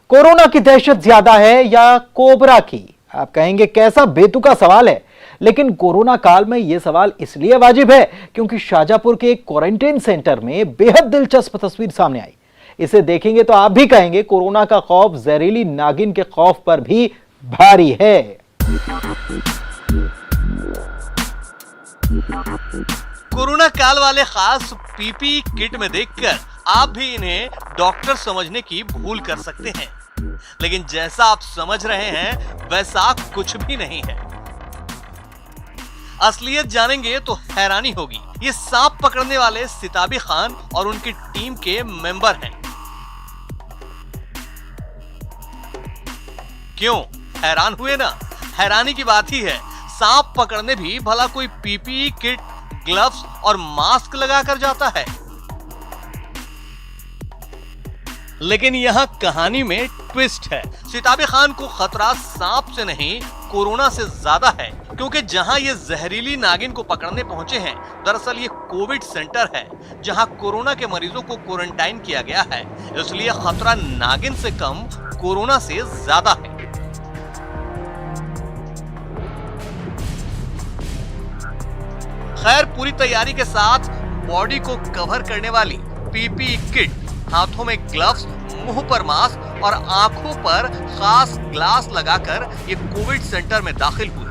Corona की दहशत ज्यादा है या कोबरा की? आप कहेंगे कैसा बेतुका सवाल है, लेकिन कोरोना काल में यह सवाल इसलिए वाजिब है क्योंकि शाजापुर के एक क्वारंटाइन सेंटर में बेहद दिलचस्प तस्वीर सामने आई। इसे देखेंगे तो आप भी कहेंगे कोरोना का खौफ जहरीली नागिन के खौफ पर भी भारी है। कोरोना काल वाले खास पीपीई किट में देखकर आप भी इन्हें डॉक्टर समझने की भूल कर सकते हैं, लेकिन जैसा आप समझ रहे हैं वैसा कुछ भी नहीं है। असलियत जानेंगे तो हैरानी होगी। ये सांप पकड़ने वाले सिताबी खान और उनकी टीम के मेंबर हैं। क्यों हैरान हुए ना? हैरानी की बात ही है, सांप पकड़ने भी भला कोई पीपीई किट, ग्लव्स और मास्क लगाकर जाता है? लेकिन यहां कहानी में ट्विस्ट है। सिताबी खान को खतरा सांप से नहीं कोरोना से ज्यादा है, क्योंकि जहां ये जहरीली नागिन को पकड़ने पहुंचे हैं, दरअसल ये कोविड सेंटर है जहां कोरोना के मरीजों को क्वारंटाइन किया गया है। इसलिए खतरा नागिन से कम कोरोना से ज्यादा है। खैर, पूरी तैयारी के साथ बॉडी को कवर करने वाली पीपीई किट, हाथों में ग्लव्स, मुंह पर मास्क और आंखों पर खास ग्लास लगाकर ये कोविड सेंटर में दाखिल हुए।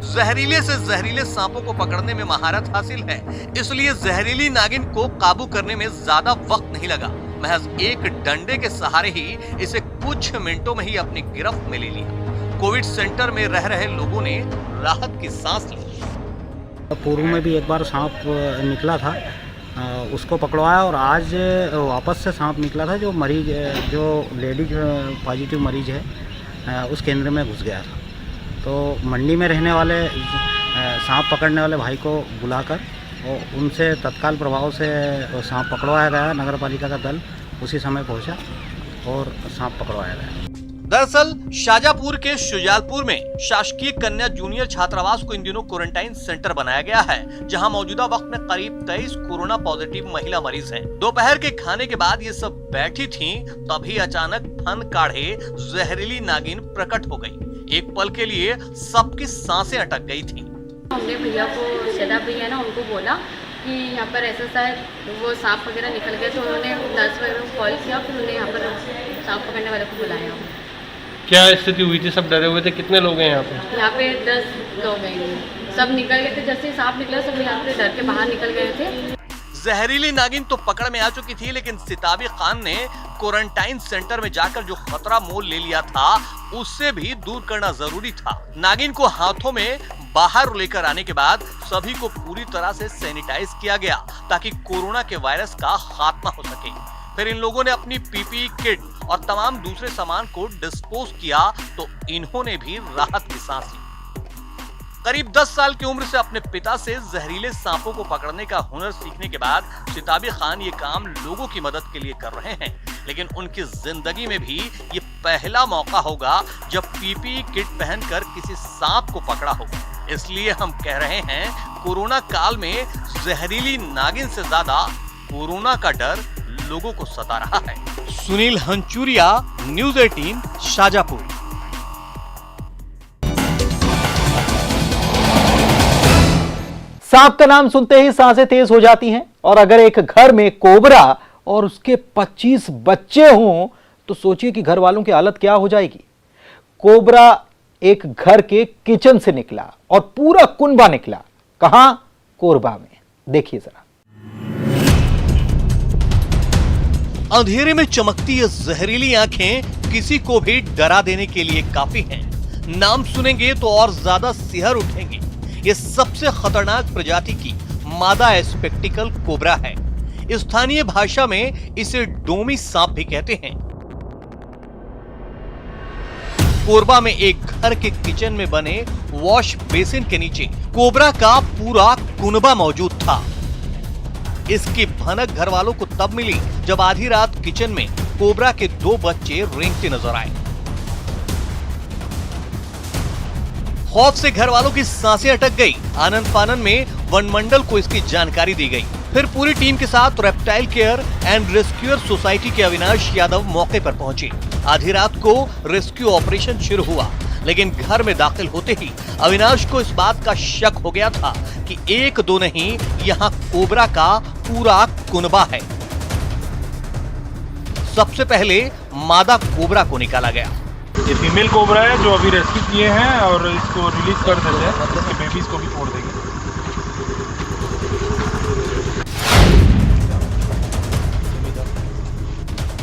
जहरीले से जहरीले सांपों को पकड़ने में महारत हासिल है, इसलिए जहरीली नागिन को काबू करने में ज्यादा वक्त नहीं लगा। महज एक डंडे के सहारे ही इसे कुछ मिनटों में ही अपनी गिरफ्त में ले लिया। कोविड सेंटर में रह रहे लोगों ने राहत की सांस ली। पूर्व में भी एक बार सांप निकला था, उसको पकड़वाया और आज वापस से सांप निकला था। जो मरीज, जो लेडीज पॉजिटिव मरीज है, उस केंद्र में घुस गया था। तो मंडी में रहने वाले सांप पकड़ने वाले भाई को बुलाकर और उनसे तत्काल प्रभाव से सांप पकड़वाया गया। नगर पालिका का दल उसी समय पहुंचा और सांप पकड़वाया गया। दरअसल शाजापुर के शुजालपुर में शासकीय कन्या जूनियर छात्रावास को इन दिनों क्वारंटाइन सेंटर बनाया गया है, जहां मौजूदा वक्त में करीब 23 कोरोना पॉजिटिव महिला मरीज हैं। दोपहर के खाने के बाद ये सब बैठी थीं, तभी अचानक फन काढ़े जहरीली नागिन प्रकट हो गई। एक पल के लिए सबकी सांसें अटक गई थीं। हमने भैया को, शदाब भैया ना, उनको बोला कि यहाँ पर ऐसा शायद वो सांप वगैरह निकल गए, तो उन्होंने नर्स वगैरह को कॉल किया, फिर उन्हें यहाँ पर सांप पकड़ने वाले को बुलाया। क्या स्थिति हुई थी? सब डरे हुए थे? कितने लोग हैं यहाँ पे? यहाँ पे 10 लोग हैं। सब निकल गए थे, जैसे ही सांप निकला सब यहाँ पे डर के बाहर निकल गए थे। जहरीली नागिन तो पकड़ में आ चुकी थी, लेकिन सिताबी खान ने क्वारंटाइन सेंटर में जाकर जो खतरा मोल ले लिया था, उससे भी दूर करना जरूरी था। नागिन को हाथों में बाहर लेकर आने के बाद सभी को पूरी तरह से सैनिटाइज किया गया, ताकि कोरोना के वायरस का खात्मा हो सके। फिर इन लोगों ने अपनी पीपीई किट और तमाम दूसरे सामान को डिस्पोज किया, तो इन्होंने भी राहत की सांस ली। करीब 10 साल की उम्र से अपने पिता से जहरीले सांपों को पकड़ने का हुनर सीखने के बाद सिताबी खान ये काम लोगों की मदद के लिए कर रहे हैं, लेकिन उनकी जिंदगी में भी ये पहला मौका होगा जब पीपीई किट पहनकर किसी सांप को पकड़ा हो। इसलिए हम कह रहे हैं, कोरोना काल में जहरीली नागिन से ज्यादा कोरोना का डर लोगों को सता रहा है। सुनील हंचुरिया, न्यूज़ 18, शाजापुर। सांप का नाम सुनते ही सांसें तेज हो जाती हैं, और अगर एक घर में कोबरा और उसके 25 बच्चे हों तो सोचिए कि घर वालों की हालत क्या हो जाएगी। कोबरा एक घर के किचन से निकला और पूरा कुनबा निकला। कहां? कोरबा में। देखिए जरा। अंधेरे में चमकती ये जहरीली आंखें किसी को भी डरा देने के लिए काफी हैं। नाम सुनेंगे तो और ज्यादा सिहर उठेंगे। ये सबसे खतरनाक प्रजाति की मादा स्पेक्टिकल कोबरा है। स्थानीय भाषा में इसे डोमी सांप भी कहते हैं। कोरबा में एक घर के किचन में बने वॉश बेसिन के नीचे कोबरा का पूरा कुनबा मौजूद था। इसकी भनक घर वालों को तब मिली जब आधी रात किचन में कोबरा के 2 बच्चे रेंगते नजर आए। खौफ से घर वालों की सांसें अटक गई। आनन फानन में वन मंडल को इसकी जानकारी दी गई। फिर पूरी टीम के साथ reptile care and rescuer society के अविनाश यादव मौके पर पहुंचे। आधी रात को रेस्क्यू ऑपरेशन शुरू हुआ, लेकिन घर में दाखिल होते ही अविनाश को इस बात का शक हो गया था कि एक दो नहीं, यहाँ कोबरा का पूरा कुनबा है। सबसे पहले मादा कोबरा को निकाला गया। ये फीमेल कोबरा है जो अभी रेस्क्यू किए हैं और इसको रिलीज कर देते हैं, इसके बेबीज को भी छोड़ देंगे।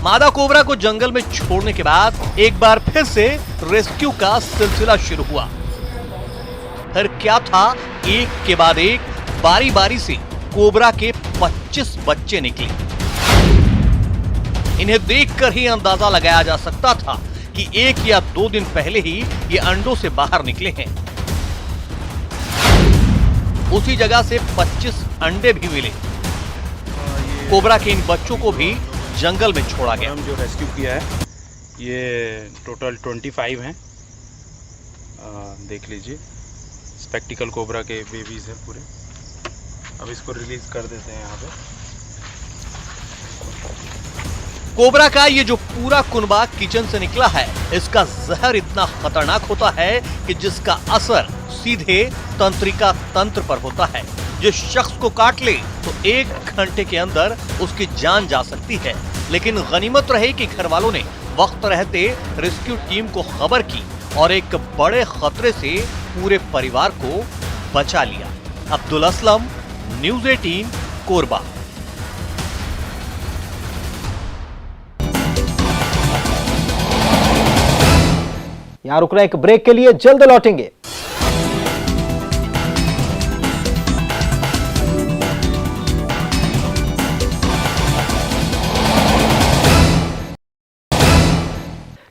मादा कोबरा को जंगल में छोड़ने के बाद एक बार फिर से रेस्क्यू का सिलसिला शुरू हुआ। फिर क्या था, एक के बाद एक बारी बारी से कोबरा के 25 बच्चे निकले। इन्हें देखकर ही अंदाजा लगाया जा सकता था कि 1 या 2 दिन पहले ही ये अंडों से बाहर निकले हैं। उसी जगह से 25 अंडे भी मिले। कोबरा के इन बच्चों को भी जंगल में छोड़ा गया। हम जो रेस्क्यू किया है ये टोटल 25 हैं। देख लीजिए, स्पेक्टिकल कोबरा के बेबीज हैं पूरे। अब इसको रिलीज कर देते हैं यहाँ पे। कोबरा का ये जो पूरा कुनबा किचन से निकला है, इसका जहर इतना खतरनाक होता है कि जिसका असर सीधे तंत्रिका तंत्र पर होता है। जिस शख्स को काट ले तो 1 घंटे के अंदर उसकी जान जा सकती है। लेकिन गनीमत रहे कि घर वालों ने वक्त रहते रेस्क्यू टीम को खबर की और एक बड़े खतरे से पूरे परिवार को बचा लिया। अब्दुल असलम, न्यूज़ 18, कोरबा। यहां रुकना एक ब्रेक के लिए, जल्द लौटेंगे।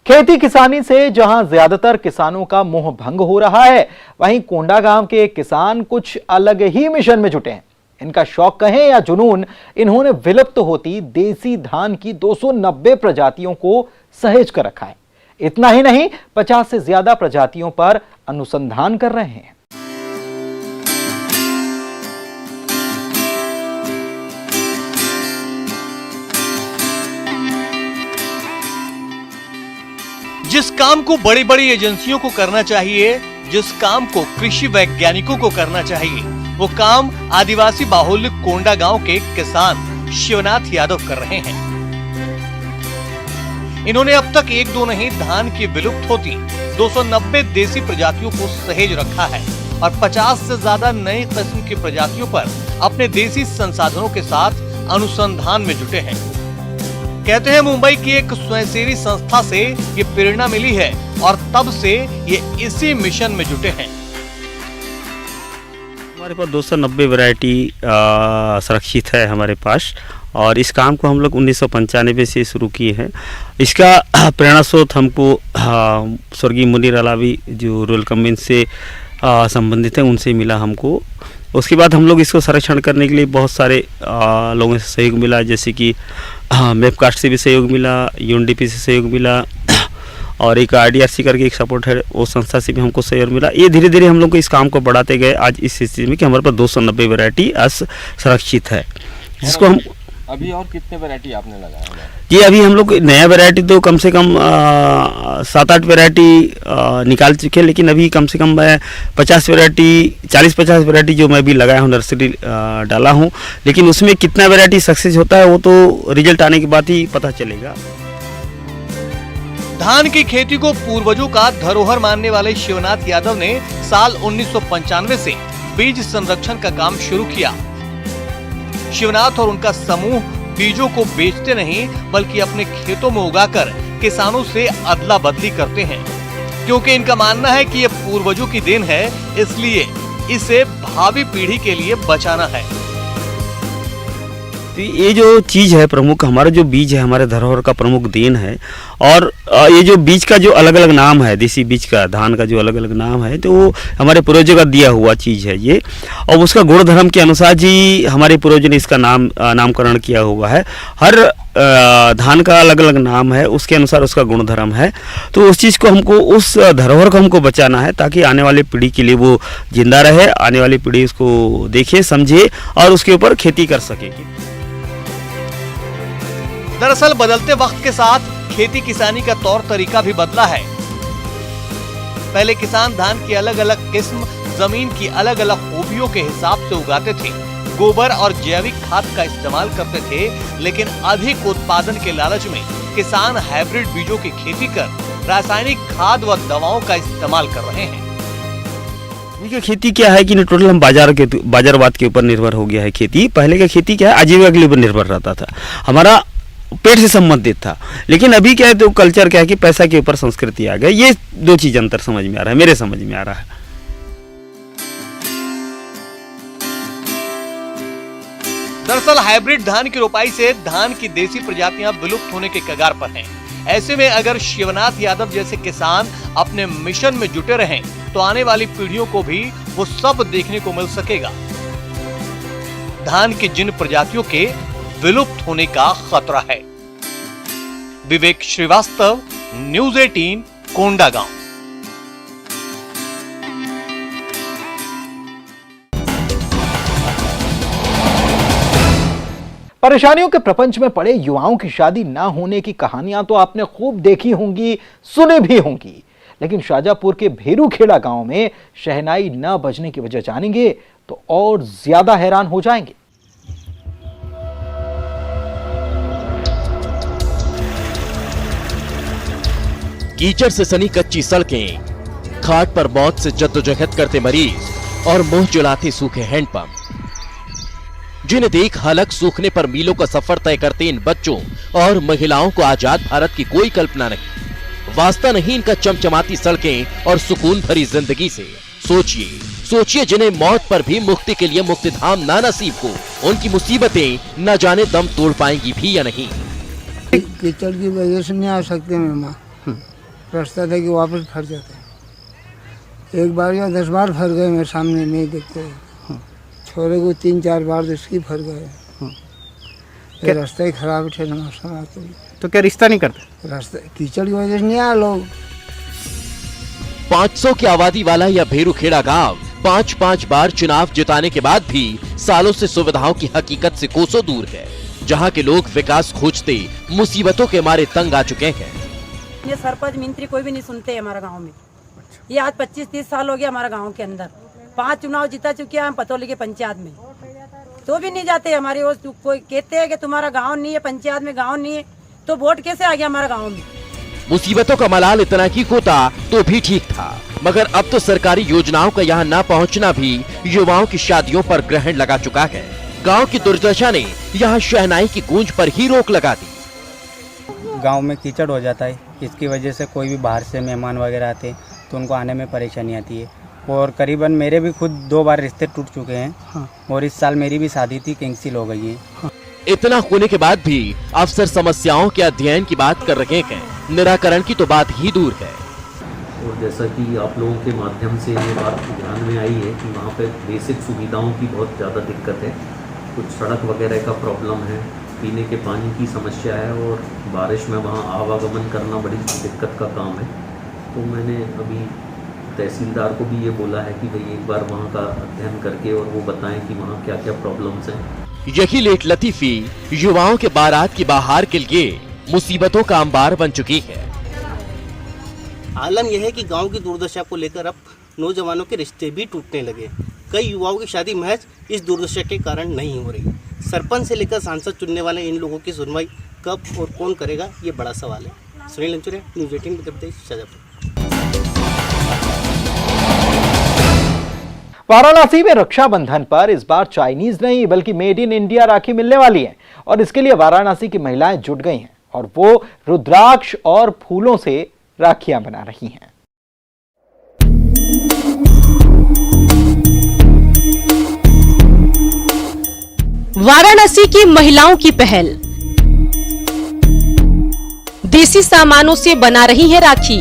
खेती किसानी से जहां ज्यादातर किसानों का मोह भंग हो रहा है, वहीं कोंडा गांव के किसान कुछ अलग ही मिशन में जुटे हैं। इनका शौक कहें या जुनून, इन्होंने विलुप्त होती देसी धान की 290 प्रजातियों को सहेज कर रखा है। इतना ही नहीं, 50 से ज्यादा प्रजातियों पर अनुसंधान कर रहे हैं। जिस काम को बड़ी बड़ी एजेंसियों को करना चाहिए, जिस काम को कृषि वैज्ञानिकों को करना चाहिए, वो काम आदिवासी बाहुल्य कोंडा गांव के किसान शिवनाथ यादव कर रहे हैं। इन्होंने अब तक 1-2 नहीं, धान की विलुप्त होती 290 देसी प्रजातियों को सहेज रखा है और 50 से ज्यादा नई किस्म की प्रजातियों पर अपने देसी संसाधनों के साथ अनुसंधान में जुटे हैं। कहते हैं मुंबई की एक स्वयंसेवी संस्था से ये प्रेरणा मिली है और तब से ये इसी मिशन में जुटे हैं। हमारे पास 290 वैरायटी सुरक्षित है हमारे पास, और इस काम को हम लोग 1995 से शुरू किए हैं। इसका प्रेरणा स्रोत हमको स्वर्गीय मुनीर अलावी जो रूरल कम्युनिटी से संबंधित हैं उनसे मिला हमको। उसके बाद हम लोग इसको संरक्षण करने के लिए बहुत सारे लोगों से सहयोग मिला, जैसे कि मेपकास्ट से भी सहयोग मिला, यूएनडीपी से सहयोग मिला, और एक आरडीआरसी करके एक सपोर्ट है, वो संस्था से भी हमको सहयोग मिला। ये धीरे धीरे हम लोग को इस काम को बढ़ाते गए आज इस स्थिति में कि हमारे पास 290 वैरायटी आज सुरक्षित है, जिसको हम अभी और कितने वैरायटी आपने लगाया? ये अभी हम लोग नया वैरायटी तो कम से कम 7-8 वैरायटी निकाल चुके हैं, लेकिन अभी कम से कम मैं 40-50 वैरायटी जो मैं भी लगाया हूँ, नर्सरी डाला हूँ, लेकिन उसमें कितना वैरायटी सक्सेस होता है वो तो रिजल्ट आने के बाद ही पता चलेगा। धान की खेती को पूर्वजों का धरोहर मानने वाले शिवनाथ यादव ने साल 1995 से बीज संरक्षण का काम शुरू किया। शिवनाथ और उनका समूह बीजों को बेचते नहीं बल्कि अपने खेतों में उगाकर किसानों से अदला बदली करते हैं, क्योंकि इनका मानना है कि ये पूर्वजों की देन है, इसलिए इसे भावी पीढ़ी के लिए बचाना है। तो ये जो चीज़ है प्रमुख, हमारा जो बीज है हमारे धरोहर का प्रमुख देन है। और ये जो बीज का जो अलग अलग नाम है, देसी बीज का, धान का जो अलग अलग नाम है, तो वो हमारे पूर्वजों का दिया हुआ चीज़ है ये। और उसका गुण धर्म के अनुसार जी हमारे पूर्वजों ने इसका नामकरण किया हुआ है। हर धान का अलग अलग नाम है, उसके अनुसार उसका गुण धर्म है। तो उस चीज़ को हमको, उस धरोहर को हमको बचाना है ताकि आने वाली पीढ़ी के लिए वो जिंदा रहे, आने वाली पीढ़ी उसको देखे, समझे और उसके ऊपर खेती कर सके। दरअसल बदलते वक्त के साथ खेती किसानी का तौर तरीका भी बदला है। पहले किसान धान की अलग अलग किस्म जमीन की अलग अलग खूबियों के हिसाब से उगाते थे, गोबर और जैविक खाद का इस्तेमाल करते थे, लेकिन अधिक उत्पादन के लालच में किसान हाइब्रिड बीजों की खेती कर रासायनिक खाद व दवाओं का इस्तेमाल कर रहे हैं। देखिए खेती क्या है कि टोटल हम बाजारवाद के ऊपर निर्भर हो गया है खेती। पहले का खेती क्या है, आजीविका के ऊपर निर्भर रहता था, हमारा पेट से संबंधित था। लेकिन अभी क्या है, तो कल्चर क्या है कि पैसा के ऊपर संस्कृति आ गया। ये दो चीज अंतर समझ में आ रहा है, मेरे समझ में आ रहा है। दरअसल हाइब्रिड धान की रोपाई से धान की देसी प्रजातियां विलुप्त होने के कगार पर हैं। ऐसे में अगर शिवनाथ यादव जैसे किसान अपने मिशन में जुटे रहें तो आने वाली पीढ़ियों को भी वो सब देखने को मिल सकेगा। धान की जिन प्रजातियों के विलुप्त होने का खतरा है। विवेक श्रीवास्तव, न्यूज़ 18, कोंडागांव। परेशानियों के प्रपंच में पड़े युवाओं की शादी ना होने की कहानियां तो आपने खूब देखी होंगी, सुनी भी होंगी, लेकिन शाजापुर के भेरूखेड़ा गांव में शहनाई न बजने की वजह जानेंगे तो और ज्यादा हैरान हो जाएंगे। कीचड़ से सनी कच्ची सड़कें, खाट पर मौत से जद्दोजहद करते मरीज और मुंह चुलाते सूखे हैंडपंप, जिन्हें देख हलक सूखने पर मीलों का सफर तय करते इन बच्चों और महिलाओं को आजाद भारत की कोई कल्पना नहीं। वास्ता नहीं इनका चमचमाती सड़कें और सुकून भरी जिंदगी से। सोचिए जिन्हें मौत पर भी मुक्ति के लिए मुक्तिधाम ना नसीब को, उनकी मुसीबतें न जाने दम तोड़ पाएंगी भी या नहीं। कीचड़ की वजह से नहीं आ सकते मेहमान, रास्ता था कि वापस फंस जाते। एक बार या 10 बार फंस गए, मेरे सामने नहीं देखते। छोरे को 3-4 बार इसकी फंस गए। रास्ता ही खराब थे ना, तो क्या रिश्ता नहीं करते? रास्ता कीचड़ की वजह से नहीं आया लोग। 500 की आबादी वाला यह भेरूखेड़ा गांव 5-5 बार चुनाव जिताने के बाद भी सालों से सुविधाओं की हकीकत से कोसों दूर है। जहां के लोग विकास खोजते मुसीबतों के मारे तंग आ चुके हैं। ये सरपंच मंत्री कोई भी नहीं सुनते हमारा गांव में। ये आज 25-30 साल हो गया हमारा गांव के अंदर। 5 चुनाव जीता चुके हैं हम पतौली के पंचायत में, तो भी नहीं जाते हमारे। वो कोई कहते हैं कि तुम्हारा गांव नहीं है, पंचायत में गांव नहीं है, तो वोट कैसे आ गया हमारा गांव में? मुसीबतों का मलाल इतना की होता तो भी ठीक था, मगर अब तो सरकारी योजनाओं का यहाँ न पहुँचना भी युवाओं की शादियों पर ग्रहण लगा चुका है। गाँव की दुर्दशा ने यहाँ शहनाई की गूंज पर ही रोक लगा दी। गांव में कीचड़ हो जाता है, इसकी वजह से कोई भी बाहर से मेहमान वगैरह आते हैं तो उनको आने में परेशानी आती है। और करीबन मेरे भी खुद 2 बार रिश्ते टूट चुके हैं। हाँ। और इस साल मेरी भी शादी थी, कैंसिल हो गई है। हाँ। इतना होने के बाद भी अफसर समस्याओं के अध्ययन की बात कर रहे हैं, निराकरण की तो बात ही दूर है। और जैसा कि आप लोगों के माध्यम से ये बात ध्यान में आई है कि वहाँ पे बेसिक सुविधाओं की बहुत ज़्यादा दिक्कत है। कुछ सड़क वगैरह का प्रॉब्लम है, पीने के पानी की समस्या है और बारिश में वहाँ आवागमन करना बड़ी दिक्कत का काम है। तो मैंने अभी तहसीलदार को भी ये बोला है कि भाई एक बार वहाँ का अध्ययन करके और वो बताएं कि वहाँ क्या क्या प्रॉब्लम्स हैं। यही लेट लतीफ़ी युवाओं के बारात की बहार के लिए मुसीबतों का अंबार बन चुकी है। आलम यह है कि गांव की दुर्दशा को लेकर अब नौजवानों के रिश्ते भी टूटने लगे। कई युवाओं की शादी महज इस दुर्दशा के कारण नहीं हो रही। सरपंच से लेकर सांसद चुनने वाले इन लोगों की सुनवाई कब और कौन करेगा, ये बड़ा सवाल है। सुनील लंचुरिया, न्यूज़ 18 मध्य प्रदेश, शाजापुर। वाराणसी में रक्षाबंधन पर इस बार चाइनीज नहीं बल्कि मेड इन इंडिया राखी मिलने वाली है और इसके लिए वाराणसी की महिलाएं जुट गई हैं और वो रुद्राक्ष और फूलों से राखियां बना रही हैं। वाराणसी की महिलाओं की पहल, देसी सामानों से बना रही है राखी।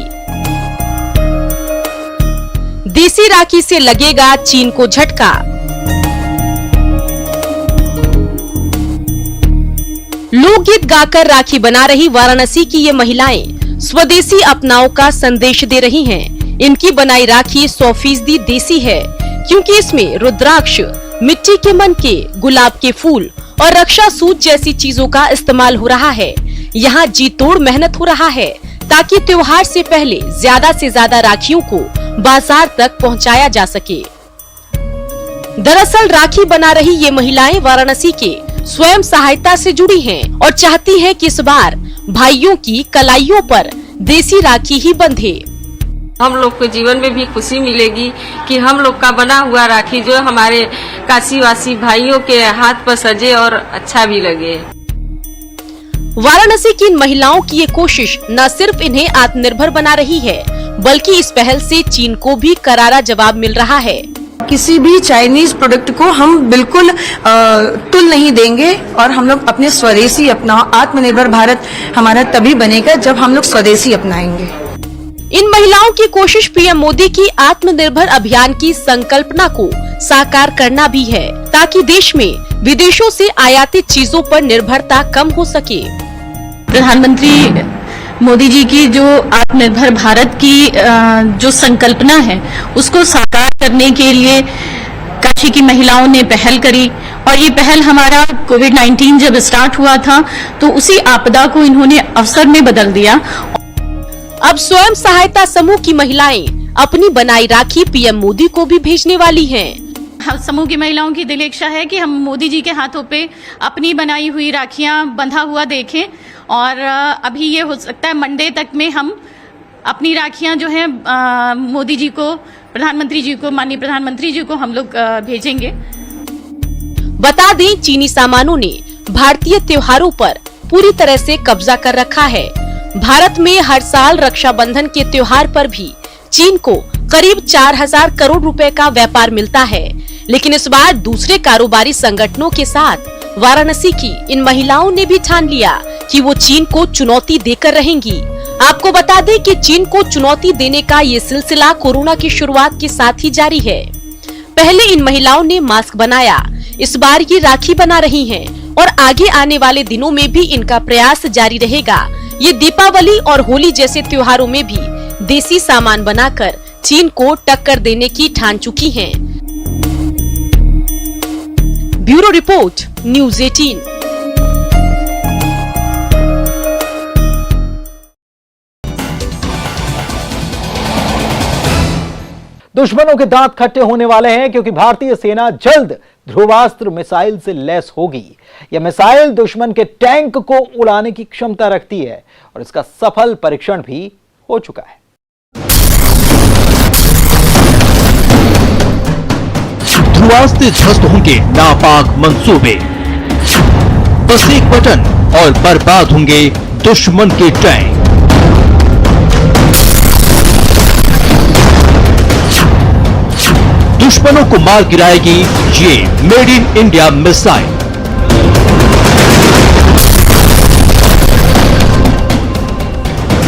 देसी राखी से लगेगा चीन को झटका। लोकगीत गाकर राखी बना रही वाराणसी की ये महिलाएं स्वदेशी अपनाओ का संदेश दे रही हैं। इनकी बनाई राखी 100% देसी है, क्योंकि इसमें रुद्राक्ष, मिट्टी के मनके, गुलाब के फूल और रक्षा सूत जैसी चीजों का इस्तेमाल हो रहा है। यहाँ जी तोड़ मेहनत हो रहा है ताकि त्योहार से पहले ज्यादा से ज्यादा राखियों को बाजार तक पहुँचाया जा सके। दरअसल राखी बना रही ये महिलाएं वाराणसी के स्वयं सहायता से जुड़ी हैं और चाहती हैं कि इस बार भाइयों की कलाइयों पर देसी राखी ही बंधे। हम लोग को जीवन में भी खुशी मिलेगी कि हम लोग का बना हुआ राखी जो हमारे काशीवासी भाइयों के हाथ पर सजे और अच्छा भी लगे। वाराणसी की इन महिलाओं की ये कोशिश न सिर्फ इन्हें आत्मनिर्भर बना रही है, बल्कि इस पहल से चीन को भी करारा जवाब मिल रहा है। किसी भी चाइनीज प्रोडक्ट को हम बिल्कुल तुल नहीं देंगे और हम लोग अपने स्वदेशी अपनाओ। आत्मनिर्भर भारत हमारा तभी बनेगा जब हम लोग स्वदेशी अपनाएंगे। इन महिलाओं की कोशिश पीएम मोदी की आत्मनिर्भर अभियान की संकल्पना को साकार करना भी है, ताकि देश में विदेशों से आयातित चीजों पर निर्भरता कम हो सके। प्रधानमंत्री मोदी जी की जो आत्मनिर्भर भारत की जो संकल्पना है उसको साकार करने के लिए काशी की महिलाओं ने पहल करी, और ये पहल हमारा कोविड-19 जब स्टार्ट हुआ था तो उसी आपदा को इन्होंने अवसर में बदल दिया। अब स्वयं सहायता समूह की महिलाएं अपनी बनाई राखी पीएम मोदी को भी भेजने वाली हैं। समूह की महिलाओं की दिल इच्छा है कि हम मोदी जी के हाथों पे अपनी बनाई हुई राखियां बंधा हुआ देखें, और अभी ये हो सकता है मंडे तक में हम अपनी राखियां जो है मोदी जी को, प्रधानमंत्री जी को, माननीय प्रधानमंत्री जी को हम लोग भेजेंगे। बता दें, चीनी सामानों ने भारतीय त्योहारों पर पूरी तरह से कब्जा कर रखा है। भारत में हर साल रक्षाबंधन के त्योहार पर भी चीन को करीब 4000 करोड़ रुपए का व्यापार मिलता है, लेकिन इस बार दूसरे कारोबारी संगठनों के साथ वाराणसी की इन महिलाओं ने भी ठान लिया कि वो चीन को चुनौती देकर रहेंगी। आपको बता दें कि चीन को चुनौती देने का ये सिलसिला कोरोना की शुरुआत के साथ ही जारी है। पहले इन महिलाओं ने मास्क बनाया, इस बार ये राखी बना रही हैं और आगे आने वाले दिनों में भी इनका प्रयास जारी रहेगा। ये दीपावली और होली जैसे त्योहारों में भी देसी सामान बनाकर चीन को टक्कर देने की ठान चुकी हैं। Bureau report, news 18। दुश्मनों के दांत खट्टे होने वाले हैं, क्योंकि भारतीय सेना जल्द ध्रुवास्त्र मिसाइल से लैस होगी। यह मिसाइल दुश्मन के टैंक को उड़ाने की क्षमता रखती है और इसका सफल परीक्षण भी हो चुका है। ध्रुवास्त्र ध्वस्त होंगे नापाक मंसूबे, बस एक बटन और बर्बाद होंगे दुश्मन के टैंक। दुश्मनों को मार गिराएगी ये made in India missile.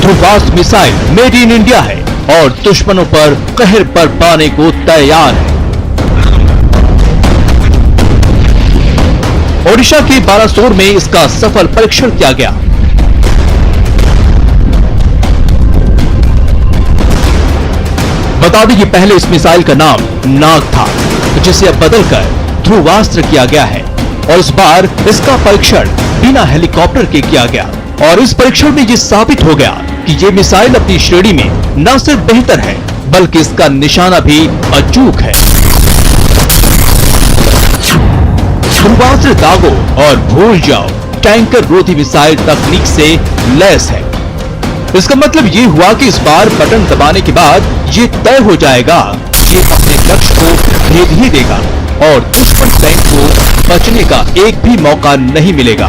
Dhruvastra missile made in India है और दुश्मनों पर कहर बरपाने को तैयार है। ओडिशा के बालासोर में इसका सफल परीक्षण किया गया। बता दें कि पहले इस मिसाइल का नाम नाग था, जिसे अब बदलकर ध्रुवास्त्र किया गया है, और इस बार इसका परीक्षण बिना हेलीकॉप्टर के किया गया। और इस परीक्षण में ये साबित हो गया कि ये मिसाइल अपनी श्रेणी में न सिर्फ बेहतर है, बल्कि इसका निशाना भी अचूक है। ध्रुवास्त्र दागो और भूल जाओ टैंकर रोधी मिसाइल तकनीक से लैस है। इसका मतलब ये हुआ कि इस बार बटन दबाने के बाद ये तय हो जाएगा, ये अपने लक्ष्य को भेद ही देगा और दुश्मन टैंक को बचने का एक भी मौका नहीं मिलेगा।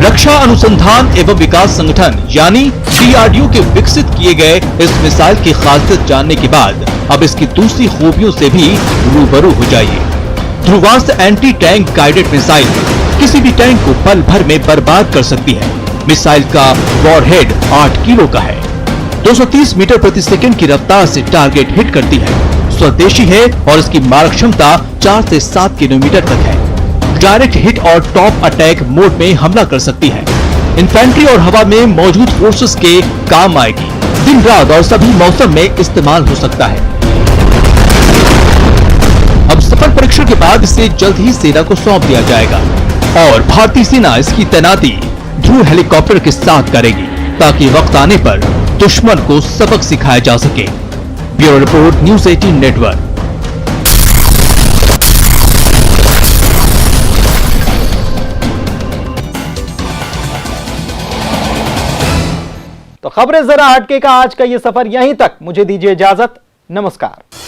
रक्षा अनुसंधान एवं विकास संगठन यानी DRDO के विकसित किए गए इस मिसाइल की खासियत जानने के बाद अब इसकी दूसरी खूबियों से भी रूबरू हो जाइए। Dhruvastra anti tank guided missile किसी भी टैंक को पल भर में बर्बाद कर सकती है। मिसाइल का वॉरहेड 8 किलो का है। 230 मीटर प्रति सेकंड की रफ्तार से टारगेट हिट करती है। स्वदेशी है और इसकी मारक क्षमता 4 से 7 किलोमीटर तक है। डायरेक्ट हिट और टॉप अटैक मोड में हमला कर सकती है। इन्फेंट्री और हवा में मौजूद फोर्सेस के काम आएगी। दिन रात और सभी मौसम में इस्तेमाल हो सकता है। अब सफल परीक्षण के बाद इसे जल्द ही सेना को सौंप दिया जाएगा और भारतीय सेना इसकी तैनाती ध्रुव हेलीकॉप्टर के साथ करेगी ताकि वक्त आने पर दुश्मन को सबक सिखाया जा सके। Bureau report, news 18 network. तो खबरें जरा हटके का आज का ये सफर यहीं तक। मुझे दीजिए इजाजत। नमस्कार।